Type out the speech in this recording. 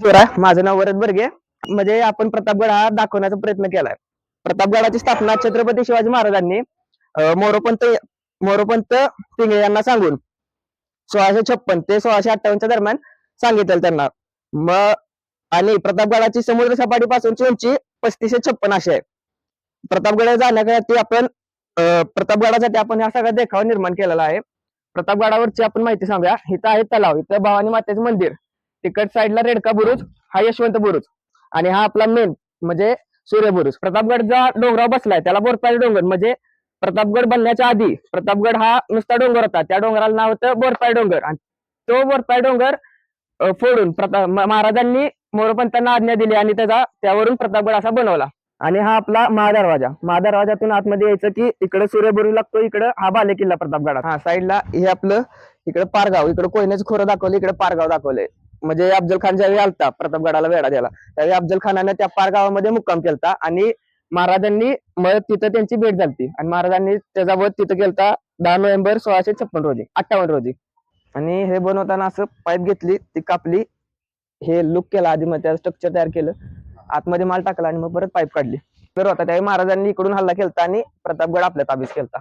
माझं नाव वरद बर्गे. म्हणजे आपण प्रतापगड हा दाखवण्याचा प्रयत्न केलाय. प्रतापगडाची स्थापना छत्रपती शिवाजी महाराजांनी मोरोपंत मोरोपंत पिंगळे यांना सांगून 1656 ते 1658 दरम्यान सांगितलं त्यांना. मग आणि प्रतापगडाची समुद्र सपाटीपासूनची उंची 3556 अशी आहे. प्रतापगड जाण्यासाठी आपण प्रतापगडासाठी आपण हा सगळा देखावा निर्माण केलेला आहे. प्रतापगडावरची आपण माहिती सांगूया. इथं आहे तलाव, इथं भवानी मातेचं मंदिर, तिकट साईडला रेडका बुरुज, हा यशवंत बुरुज आणि हा आपला मेन म्हणजे सूर्य बुरुज. प्रतापगड जो डोंगरावर बसलाय त्याला बोरपाडी डोंगर, म्हणजे प्रतापगड बनण्याच्या आधी प्रतापगड हा नुसता डोंगर होता, त्या डोंगराला नाव होतं बोरपाडी डोंगर. आणि तो बोरपाडी डोंगर फोडून महाराजांनी मोरोपंतांना आज्ञा दिली आणि त्यावरून प्रतापगड असा बनवला. आणि हा आपला महादरवाजा, महादरवाजातून आतमध्ये यायचं की इकडे सूर्य बुरुज लागतो, इकडे हा बाले किल्ला प्रतापगडात. हा साईडला हे आपलं इकडे पारगाव, इकडे कोयनेचं खोरं दाखवलं, इकडे पारगाव दाखवलंय. म्हणजे अफजल खान ज्यावेळी आलता प्रतापगडाला वेढा द्यायला, त्यावेळी अफजल खानाने त्या पारगावामध्ये मुक्काम केलता आणि महाराजांनी मग तिथं त्यांची भेट झाली आणि महाराजांनी त्याचा वध तिथं केलता 10 नोव्हेंबर 1656 रोजी 58 रोजी. आणि हे बनवताना असं पाईप घेतली, ती कापली, हे लुक केला आधी, मग त्याचं स्ट्रक्चर तयार केलं, आतमध्ये माल टाकला आणि मग परत पाईप काढली. तर होता त्यावेळी महाराजांनी इकडून हल्ला केलता आणि प्रतापगड आपल्या ताब्यात केलता.